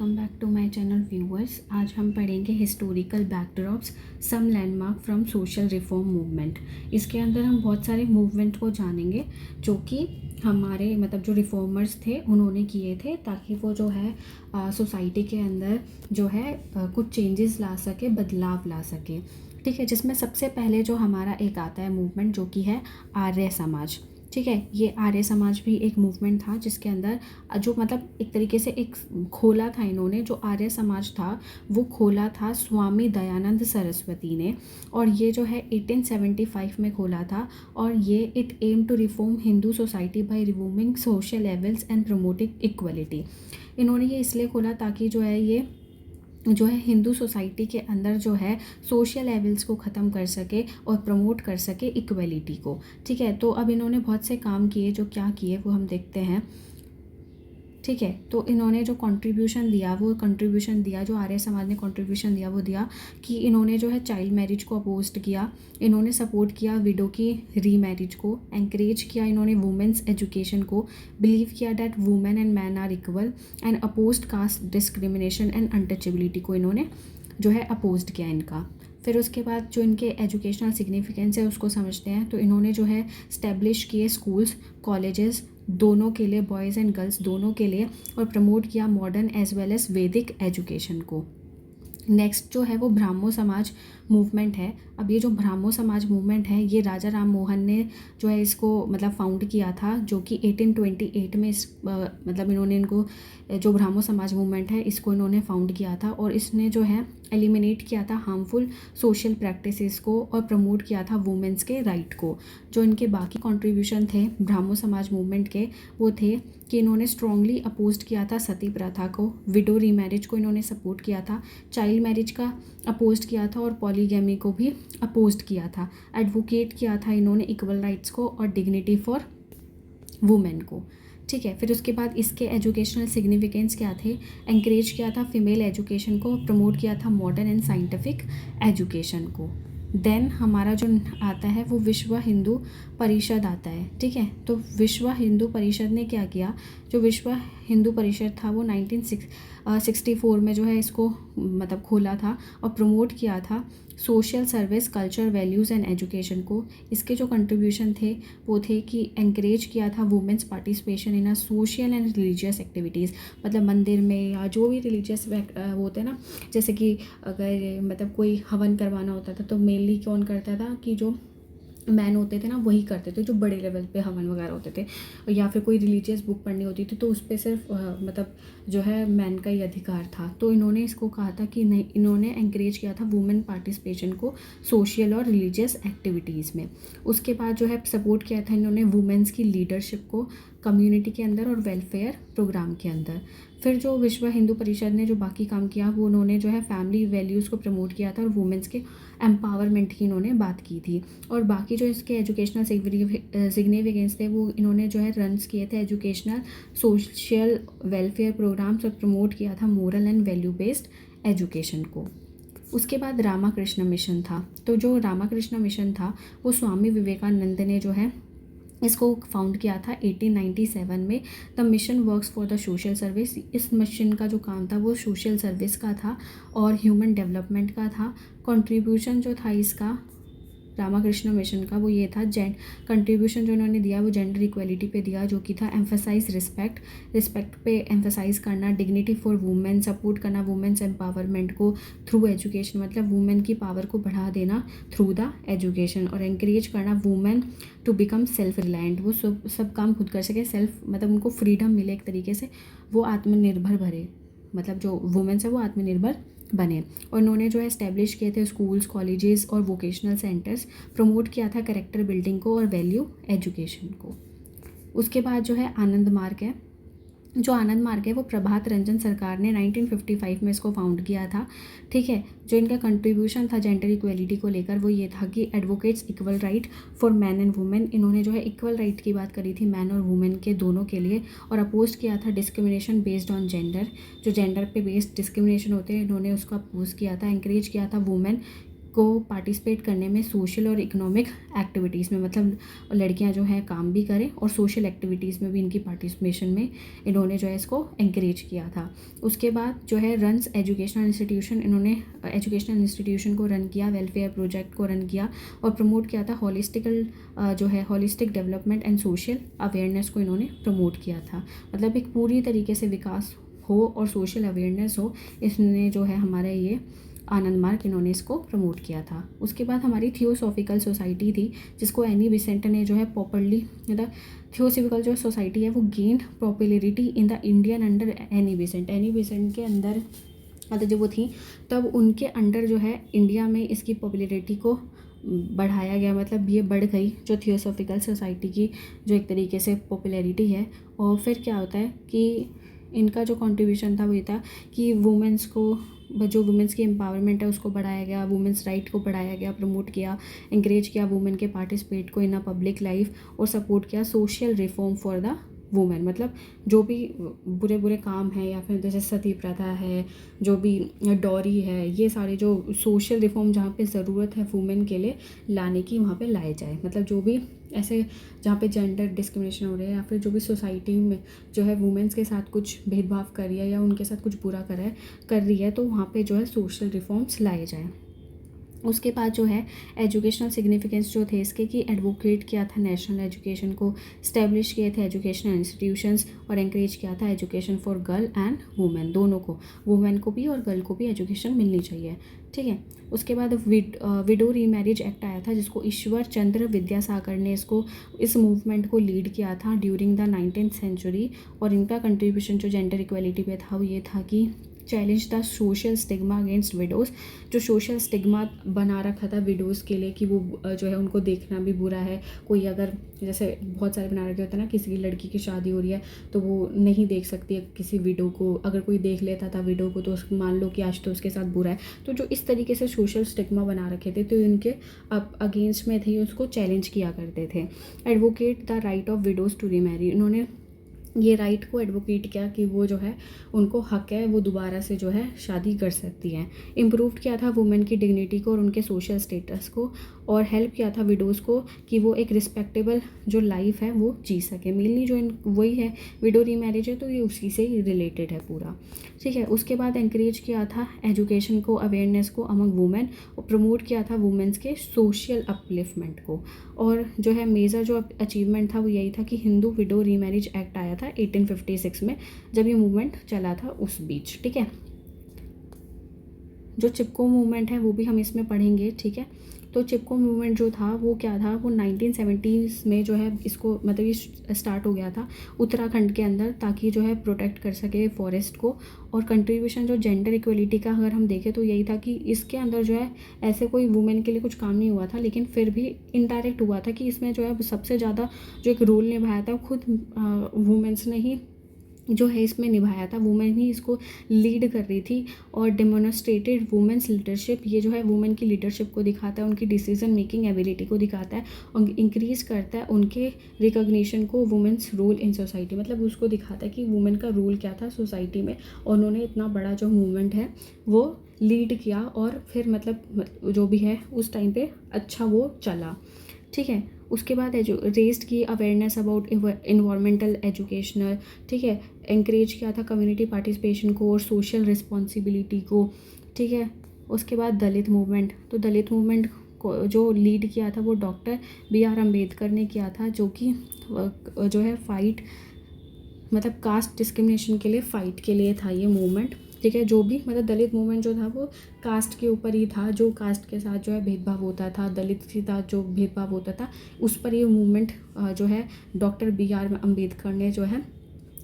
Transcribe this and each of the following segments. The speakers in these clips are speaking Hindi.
Welcome back to my channel viewers. आज हम पढ़ेंगे historical backdrops some landmark from social reform movement. इसके अंदर हम बहुत सारे मूवमेंट को जानेंगे जो कि हमारे जो रिफॉर्मर्स थे उन्होंने किए थे, ताकि वो जो है सोसाइटी के अंदर जो है कुछ चेंजेस ला सके, बदलाव ला सके। ठीक है, जिसमें सबसे पहले जो हमारा एक आता है मूवमेंट जो कि है आर्य समाज। ठीक है, ये आर्य समाज भी एक मूवमेंट था जिसके अंदर जो एक तरीके से एक खोला था इन्होंने। जो आर्य समाज था वो खोला था स्वामी दयानंद सरस्वती ने, और ये जो है 1875 में खोला था। और ये it aim to reform Hindu society by removing social levels and promoting equality. इन्होंने ये इसलिए खोला ताकि जो है ये जो है हिंदू सोसाइटी के अंदर जो है सोशल लेवल्स को ख़त्म कर सके और प्रमोट कर सके इक्वलिटी को। ठीक है, तो अब इन्होंने बहुत से काम किए। जो क्या किए वो हम देखते हैं। ठीक है, तो इन्होंने जो कंट्रीब्यूशन दिया वो कंट्रीब्यूशन दिया, जो आर्य समाज ने कंट्रीब्यूशन दिया वो दिया कि इन्होंने जो है चाइल्ड मैरिज को अपोज्ड किया, इन्होंने सपोर्ट किया विडो की रीमैरिज को, एंकरेज किया इन्होंने वुमेंस एजुकेशन को, बिलीव किया that women and man are equal, and opposed caste discrimination and untouchability को इन्होंने जो है अपोज्ड किया इनका। फिर उसके बाद जो इनके एजुकेशनल सिग्निफिकेंस है उसको समझते हैं। तो इन्होंने जो है स्टैब्लिश किए स्कूल्स कॉलेजेस दोनों के लिए, बॉयज़ एंड गर्ल्स दोनों के लिए, और प्रमोट किया मॉडर्न एज वेल एज वैदिक एजुकेशन को। नेक्स्ट जो है वो ब्राह्मो समाज मूवमेंट है। अब ये जो ब्राह्मो समाज मूवमेंट है ये राजा राम मोहन ने जो है इसको फाउंड किया था, जो कि 1828 में इस इन्होंने इनको जो ब्राह्मो समाज मूवमेंट है इसको इन्होंने फाउंड किया था। और इसने जो है एलिमिनेट किया था हार्मफुल सोशल प्रैक्टिसेस को और प्रमोट किया था वुमेंस के राइट को। जो इनके बाकी कंट्रीब्यूशन थे ब्राह्मो समाज मूवमेंट के वो थे कि इन्होंने स्ट्रांगली अपोज्ड किया था सती प्रथा को, विडो रीमैरिज को इन्होंने सपोर्ट किया था, चाइल्ड मैरिज का अपोज्ड किया था और पॉलीगैमी को भी अपोज्ड किया था। एडवोकेट किया था इन्होंने इक्वल राइट्स को और डिग्निटी फॉर वुमेन को। ठीक है, फिर उसके बाद इसके एजुकेशनल सिग्निफिकेंस क्या थे। एंकरेज किया था फीमेल एजुकेशन को, प्रमोट किया था मॉडर्न एंड साइंटिफिक एजुकेशन को। देन हमारा जो आता है वो विश्व हिंदू परिषद आता है। ठीक है, तो विश्व हिंदू परिषद ने क्या किया, जो विश्व हिंदू परिषद था वो 1964 में जो है इसको खोला था और प्रमोट किया था social service, culture, values and education को। इसके जो कंट्रीब्यूशन थे वो थे कि एंकरेज किया था women's participation in a social and religious activities. मंदिर में या जो भी रिलीजियस होते हैं ना, जैसे कि अगर कोई हवन करवाना होता था तो मेनली कौन करता था कि जो मैन होते थे ना वही करते थे, जो बड़े लेवल पे हवन वगैरह होते थे। या फिर कोई रिलीजियस बुक पढ़नी होती थी तो उस पर सिर्फ जो है मैन का ही अधिकार था। तो इन्होंने इसको कहा था कि नहीं, इन्होंने एंकरेज किया था वुमेन पार्टिसिपेशन को सोशल और रिलीजियस एक्टिविटीज़ में। उसके बाद जो है सपोर्ट किया था इन्होंने वुमेंस की लीडरशिप को कम्युनिटी के अंदर और वेलफेयर प्रोग्राम के अंदर। फिर जो विश्व हिंदू परिषद ने जो बाकी काम किया वो उन्होंने जो है फैमिली वैल्यूज़ को प्रमोट किया था और वुमेंस के एम्पावरमेंट की इन्होंने बात की थी। और बाकी जो इसके एजुकेशनल सिग्निफिकेंस थे वो इन्होंने जो है रन्स किए थे एजुकेशनल सोशल वेलफेयर प्रोग्राम्स और प्रमोट किया था moral and value based education को। उसके बाद रामाकृष्ण मिशन था। तो जो रामाकृष्ण मिशन था वो स्वामी विवेकानंद ने जो है इसको फाउंड किया था 1897 में। The mission works for the social service. इस मिशन का जो काम था वो सोशल सर्विस का था और ह्यूमन डेवलपमेंट का था। कंट्रीब्यूशन जो था इसका रामाकृष्ण मिशन का वो ये था, कंट्रीब्यूशन जो इन्होंने दिया वो जेंडर इक्वलिटी पे दिया, जो कि था एम्फेसाइज रिस्पेक्ट पे एम्फेसाइज करना, डिग्निटी फॉर वुमेन, सपोर्ट करना वुमेन्स एम्पावरमेंट को थ्रू एजुकेशन, वुमेन की पावर को बढ़ा देना थ्रू द एजुकेशन, और एंकरेज करना women to become self reliant, वो सब काम खुद कर सके, सेल्फ उनको फ्रीडम मिले एक तरीके से, वो आत्मनिर्भर भरे, जो वुमेन्स है वो आत्मनिर्भर बने। और इन्होंने जो है इस्टेब्लिश किए थे स्कूल्स कॉलेजेस और वोकेशनल सेंटर्स, प्रमोट किया था कैरेक्टर बिल्डिंग को और वैल्यू एजुकेशन को। उसके बाद जो है आनंद मार्ग है। जो आनंद मार्ग है वो प्रभात रंजन सरकार ने 1955 में इसको फाउंड किया था। ठीक है, जो इनका कंट्रीब्यूशन था जेंडर इक्वलिटी को लेकर वो ये था कि advocates equal right for man and women. इन्होंने जो है इक्वल राइट की बात करी थी मैन और वुमेन के दोनों के लिए, और अपोज किया था डिस्क्रिमिनेशन बेस्ड ऑन जेंडर। जो जेंडर पे बेस्ड डिस्क्रिमिनेशन होते हैं इन्होंने उसको अपोज किया था। एंकरेज किया था वुमेन को पार्टिसिपेट करने में सोशल और इकोनॉमिक एक्टिविटीज़ में, मतलब लड़कियां जो है काम भी करें और सोशल एक्टिविटीज़ में भी इनकी पार्टिसिपेशन में इन्होंने जो है इसको एंकरेज किया था। उसके बाद जो है रन्स एजुकेशनल इंस्टीट्यूशन, इन्होंने एजुकेशनल इंस्टीट्यूशन को रन किया, वेलफेयर प्रोजेक्ट को रन किया और प्रमोट किया था holistic development and social awareness को इन्होंने प्रमोट किया था। मतलब एक पूरी तरीके से विकास हो और सोशल अवेयरनेस हो, इसने जो है हमारे ये आनंद मार्ग इन्होंने इसको प्रमोट किया था। उसके बाद हमारी थियोसॉफिकल सोसाइटी थी, जिसको एनी बेसेंट ने जो है प्रॉपरली, मतलब थियोसॉफिकल जो सोसाइटी है वो gain popularity in the Indian under Annie Besant के अंदर, मतलब जब वो थी तब उनके अंडर जो है इंडिया में इसकी पॉपुलरिटी को बढ़ाया गया, मतलब ये बढ़ गई जो थियोसॉफिकल सोसाइटी की जो एक तरीके से पॉपुलैरिटी है। और फिर क्या होता है कि इनका जो कंट्रीब्यूशन था वो ये था कि वुमेंस को, जो वुमेंस की एम्पावरमेंट है उसको बढ़ाया गया, वुमेंस राइट को बढ़ाया गया, प्रमोट किया, इंकरेज किया वुमेन के पार्टिसिपेट को इन अ पब्लिक लाइफ और सपोर्ट किया social reform for the women. मतलब जो भी बुरे बुरे काम हैं या फिर जैसे सती प्रथा है, जो भी डॉरी है, ये सारे जो सोशल रिफॉर्म जहाँ पे ज़रूरत है वुमेन के लिए लाने की, वहाँ पे लाए जाए। मतलब जो भी ऐसे जहाँ पे जेंडर डिस्क्रिमिनेशन हो रहा है या फिर जो भी सोसाइटी में जो है वुमेन्स के साथ कुछ भेदभाव कर रही है या उनके साथ कुछ बुरा कर रही है, तो वहाँ पे जो है सोशल रिफॉर्म्स लाए जाएँ। उसके बाद जो है एजुकेशनल सिग्निफिकेंस जो थे इसके, कि एडवोकेट किया था नेशनल एजुकेशन को, इस्टेब्लिश किए थे एजुकेशनल इंस्टीट्यूशंस और एंकरेज किया था education for girl and women, दोनों को, वुमेन को भी और गर्ल को भी एजुकेशन मिलनी चाहिए। ठीक है। उसके बाद विडो रीमैरिज एक्ट आया था, जिसको ईश्वर चंद्र विद्यासागर ने इस मूवमेंट को लीड किया था ड्यूरिंग द 19th सेंचुरी। और इनका कंट्रीब्यूशन जो जेंडर इक्वलिटी पे था वो ये था कि challenge the social stigma against widows, जो सोशल स्टिग्मा बना रखा था विडोज़ के लिए कि वो जो है उनको देखना भी बुरा है। कोई अगर जैसे बहुत सारे बना रखे होते हैं ना, किसी लड़की की शादी हो रही है तो वो नहीं देख सकती है किसी विडो को, अगर कोई देख लेता था विडो को तो मान लो कि आज तो उसके साथ बुरा है। तो जो इस तरीके से सोशल स्टिग्मा बना रखे थे तो इनके अगेंस्ट में थे, उसको चैलेंज किया करते थे। Advocate the right of widows to remarry, इन्होंने ये राइट को एडवोकेट किया कि वो जो है उनको हक है वो दोबारा से जो है शादी कर सकती हैं। इम्प्रूव किया था वुमेन की डिग्निटी को और उनके सोशल स्टेटस को, और हेल्प किया था विडोज़ को कि वो एक रिस्पेक्टेबल जो लाइफ है वो जी सके। मेनली जो वही है विडो रीमैरिज है, तो ये उसी से ही रिलेटेड है पूरा। ठीक है। उसके बाद एंकरेज किया था एजुकेशन को, अवेयरनेस को अमंग वुमेन, और प्रमोट किया था वुमेन्स के सोशल अपलिफ्टमेंट को। और जो है मेजर जो अचीवमेंट था वो यही था कि हिंदू विडो रीमैरिज एक्ट आया था 1856 में, जब ये मूवमेंट चला था उस बीच। ठीक है। जो चिपको मूवमेंट है वो भी हम इसमें पढ़ेंगे। ठीक है। तो चिपको मूवमेंट जो था वो क्या था, वो 1970s में जो है इसको, मतलब ये स्टार्ट हो गया था उत्तराखंड के अंदर, ताकि जो है प्रोटेक्ट कर सके फॉरेस्ट को। और कंट्रीब्यूशन जो जेंडर इक्वलिटी का अगर हम देखें तो यही था कि इसके अंदर जो है ऐसे कोई वुमेन के लिए कुछ काम नहीं हुआ था, लेकिन फिर भी इनडायरेक्ट हुआ था कि इसमें जो है सबसे ज़्यादा जो एक रोल निभाया था खुद वुमेन्स ने ही जो है इसमें निभाया था। वुमेन ही इसको लीड कर रही थी और डेमोन्स्ट्रेटेड वुमेन्स लीडरशिप, ये जो है वुमेन की लीडरशिप को दिखाता है, उनकी डिसीजन मेकिंग एबिलिटी को दिखाता है और इंक्रीज़ करता है उनके रिकॉग्निशन को, वुमेन्स रोल इन सोसाइटी, मतलब उसको दिखाता है कि वुमेन का रोल क्या था सोसाइटी में, और उन्होंने इतना बड़ा जो मूवमेंट है वो लीड किया और फिर मतलब जो भी है उस टाइम पे अच्छा वो चला। ठीक है। उसके बाद रेस्ड की अवेयरनेस अबाउट इन्वायरमेंटल एजुकेशनल। ठीक है। एंकरेज किया था कम्युनिटी पार्टिसिपेशन को और सोशल रिस्पॉन्सिबिलिटी को। ठीक है। उसके बाद दलित मूवमेंट, तो दलित मूवमेंट को जो लीड किया था वो डॉक्टर B.R. अम्बेडकर ने किया था, जो कि जो है फाइट, मतलब कास्ट डिस्क्रिमिनेशन के लिए फ़ाइट के लिए था ये मूवमेंट। ठीक है। जो भी मतलब दलित मूवमेंट जो था वो कास्ट के ऊपर ही था, जो कास्ट के साथ जो है भेदभाव होता था, दलित के साथ जो भेदभाव होता था उस पर ये मूवमेंट जो है डॉक्टर B.R. अम्बेडकर ने जो है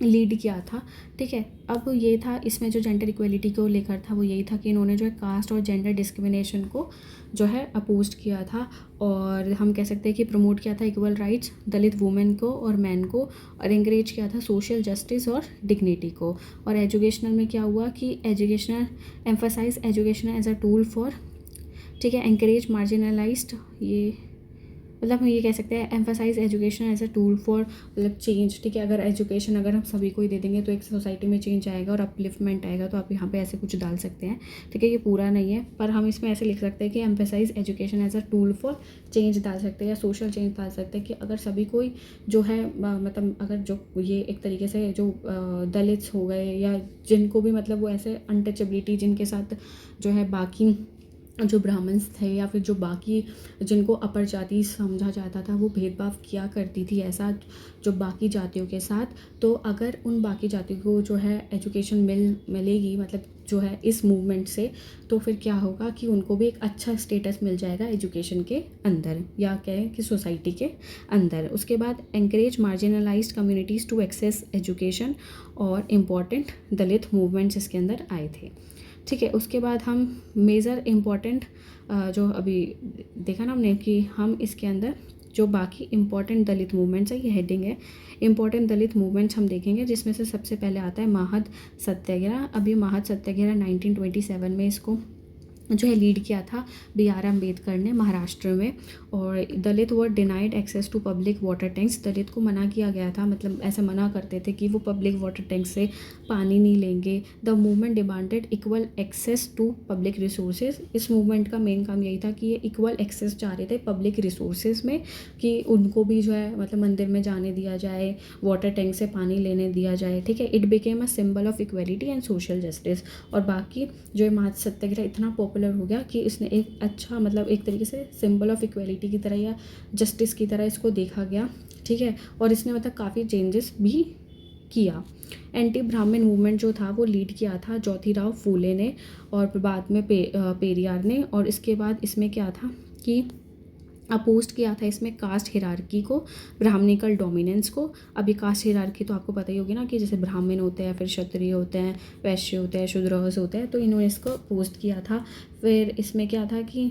लीड किया था। ठीक है। अब ये था इसमें जो जेंडर इक्वलिटी को लेकर था वो यही था कि इन्होंने जो है कास्ट और जेंडर डिस्क्रिमिनेशन को जो है अपोज किया था, और हम कह सकते हैं कि प्रमोट किया था इक्वल राइट्स दलित वुमेन को और मैन को, और एंकरेज किया था सोशल जस्टिस और डिग्निटी को। और एजुकेशनल में क्या हुआ कि educational emphasize education as a tool for, ठीक है, एंकरेज मार्जिनलाइज्ड, ये मतलब हम ये कह सकते हैं emphasize education as a tool for मतलब चेंज, ठीक है। अगर एजुकेशन अगर हम सभी को ही दे देंगे तो एक सोसाइटी में चेंज आएगा और अपलिफ्टमेंट आएगा, तो आप यहाँ पे ऐसे कुछ डाल सकते हैं, ठीक है। ये पूरा नहीं है पर हम इसमें ऐसे लिख सकते हैं कि emphasize education as a tool for change डाल सकते हैं, या सोशल चेंज डाल सकते हैं कि अगर सभी कोई जो है मतलब अगर जो ये एक तरीके से जो दलित्स हो गए या जिनको भी मतलब वो ऐसे अनटचेबिलिटी जिनके साथ जो है बाकी जो ब्राह्मण्स थे या फिर जो बाकी जिनको अपर जाति समझा जाता था, वो भेदभाव किया करती थी ऐसा जो बाकी जातियों के साथ, तो अगर उन बाकी जातियों को जो है एजुकेशन मिलेगी मतलब जो है इस मूवमेंट से, तो फिर क्या होगा कि उनको भी एक अच्छा स्टेटस मिल जाएगा एजुकेशन के अंदर, या कहें कि सोसाइटी के अंदर। उसके बाद encourage marginalized communities to access education, और इम्पॉर्टेंट दलित मूवमेंट्स इसके अंदर आए थे, ठीक है। उसके बाद हम मेजर इम्पॉर्टेंट जो अभी देखा ना हमने कि हम इसके अंदर जो बाकी इम्पॉर्टेंट दलित मूवमेंट्स है, ये हेडिंग है इम्पॉर्टेंट दलित मूवमेंट्स हम देखेंगे, जिसमें से सबसे पहले आता है महाद सत्याग्रह। अभी महाद सत्याग्रह 1927 में इसको जो है लीड किया था B.R. अम्बेडकर ने महाराष्ट्र में। और Dalit were denied access to public water tanks, Dalit को मना किया गया था, मतलब ऐसे मना करते थे कि वो पब्लिक वाटर टैंक से पानी नहीं लेंगे। The movement demanded equal access to public resources, इस मूवमेंट का मेन काम यही था कि ये इक्वल एक्सेस चाह रहे थे पब्लिक रिसोर्सेज में, कि उनको भी जो है मतलब मंदिर में जाने दिया जाए, वाटर टैंक से पानी लेने दिया जाए, ठीक है। It became a symbol of equality and social justice. और बाकी जो महाद सत्याग्रह इतना पॉपुलर हो गया कि इसने एक अच्छा मतलब एक तरीके से सिंबल ऑफ इक्वलिटी की तरह या जस्टिस की तरह इसको देखा गया, ठीक है। और इसने मतलब काफ़ी चेंजेस भी किया। एंटी ब्राह्मण मूवमेंट जो था वो लीड किया था ज्योतिराव फूले ने, और बाद में पेरियार ने। और इसके बाद इसमें क्या था कि अपोस्ट किया था इसमें कास्ट हिरार्की को, ब्राह्मणिकल डोमिनेंस को। अभी कास्ट हिरार्की तो आपको पता ही होगी ना, कि जैसे ब्राह्मण होते हैं, फिर क्षत्रिय होते हैं, वैश्य होते हैं, शूद्र होते हैं, तो इन्होंने इसको अपोस्ट किया था। फिर इसमें क्या था कि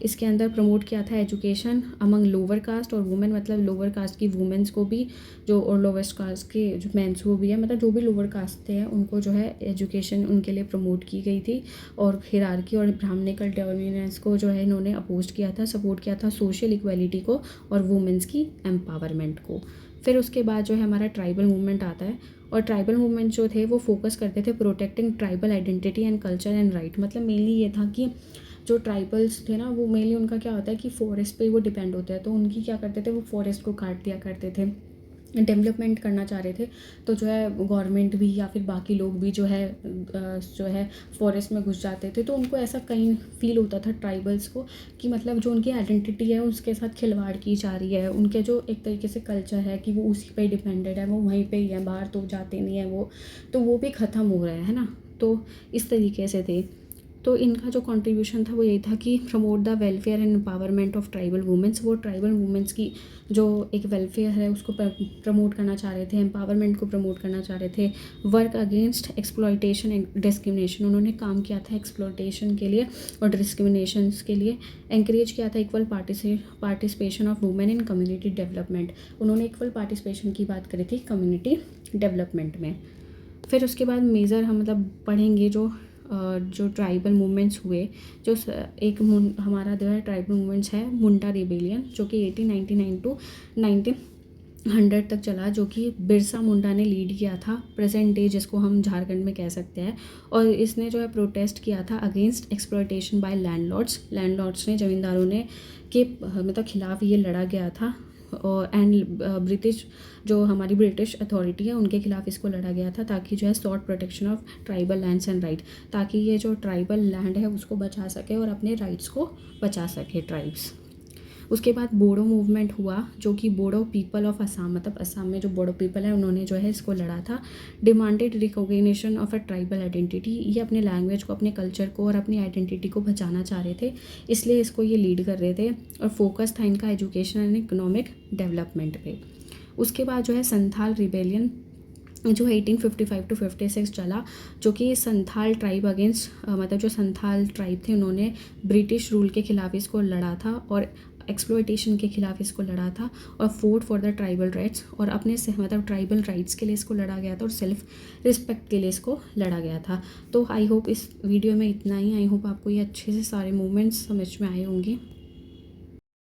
इसके अंदर प्रमोट किया था एजुकेशन अमंग लोअर कास्ट और वुमेन, मतलब लोअर कास्ट की वुमेन्स को भी जो, और लोवेस्ट कास्ट के जो मेंस को भी है, मतलब जो भी लोअर कास्ट थे उनको जो है एजुकेशन उनके लिए प्रमोट की गई थी। और हिरार्की और ब्राह्मणिकल डोमिनेंस को जो है इन्होंने अपोज किया था, सपोर्ट किया था सोशल इक्वालिटी को और वुमेन्स की एम्पावरमेंट को। फिर उसके बाद जो है हमारा ट्राइबल मूवमेंट आता है, और ट्राइबल मूवमेंट जो थे वो फोकस करते थे protecting tribal identity and culture and right. मतलब मेनली ये था कि जो ट्राइबल्स थे ना, वो मेनली उनका क्या होता है कि फॉरेस्ट पे वो डिपेंड होते हैं, तो उनकी क्या करते थे, वो फॉरेस्ट को काट दिया करते थे, डेवलपमेंट करना चाह रहे थे। तो जो है गवर्नमेंट भी या फिर बाकी लोग भी जो है फॉरेस्ट में घुस जाते थे, तो उनको ऐसा कहीं फील होता था ट्राइबल्स को कि मतलब जो उनकी आइडेंटिटी है उसके साथ खिलवाड़ की जा रही है, उनके जो एक तरीके से कल्चर है कि वो उसी पे डिपेंडेड है, वो वहीं पे ही है, बाहर तो जाते नहीं है वो, तो वो भी ख़त्म हो रहा है ना। तो इस तरीके से थे। तो इनका जो कंट्रीब्यूशन था वो यही था कि promote the welfare and empowerment of tribal women's, वो ट्राइबल वुमेंस की जो एक वेलफेयर है उसको प्रमोट करना चाह रहे थे, एम्पावरमेंट को प्रमोट करना चाह रहे थे। Work against exploitation and discrimination, उन्होंने काम किया था एक्सप्लॉयटेशन के लिए और डिस्क्रिमिनेशन के लिए। एंकरेज किया था equal participation of women in community development, उन्होंने इक्वल पार्टिसिपेशन की बात करी थी कम्युनिटी डेवलपमेंट में। फिर उसके बाद मेजर हम मतलब पढ़ेंगे जो ट्राइबल मूवमेंट्स हुए, जो एक हमारा जो है ट्राइबल मूवमेंट्स है मुंडा रिबेलियन, जो कि 1899 टू 1900 तक चला, जो कि बिरसा मुंडा ने लीड किया था, प्रेजेंट डे जिसको हम झारखंड में कह सकते हैं। और इसने जो है प्रोटेस्ट किया था अगेंस्ट एक्सप्लॉयटेशन बाय लैंडलॉर्ड्स ने, ज़मींदारों ने के मतलब खिलाफ ये लड़ा गया था। और एंड ब्रिटिश जो हमारी ब्रिटिश अथॉरिटी है उनके खिलाफ इसको लड़ा गया था, ताकि जो है sort protection of tribal lands and right, ताकि ये जो ट्राइबल लैंड है उसको बचा सके और अपने राइट्स को बचा सके ट्राइब्स। उसके बाद बोडो मूवमेंट हुआ, जो कि बोडो पीपल ऑफ असम, मतलब असम में जो बोडो पीपल है उन्होंने जो है इसको लड़ा था। Demanded recognition of a tribal identity, ये अपने लैंग्वेज को, अपने कल्चर को और अपनी आइडेंटिटी को बचाना चाह रहे थे, इसलिए इसको ये लीड कर रहे थे। और फोकस था इनका एजुकेशन एंड इकोनॉमिक डेवलपमेंट पे। उसके बाद जो है संथाल रिबेलियन, जो 1855 टू 56 चला, जो कि संथाल ट्राइब अगेंस्ट मतलब जो संथाल ट्राइब थे उन्होंने ब्रिटिश रूल के खिलाफ इसको लड़ा था और एक्सप्लॉयटेशन के खिलाफ इसको लड़ा था, और fort for the tribal rights, और अपने से मतलब ट्राइबल राइट्स के लिए इसको लड़ा गया था और सेल्फ रिस्पेक्ट के लिए इसको लड़ा गया था। तो आई होप इस वीडियो में इतना ही। आई होप आपको ये अच्छे से सारे मूवमेंट्स समझ में आए होंगे।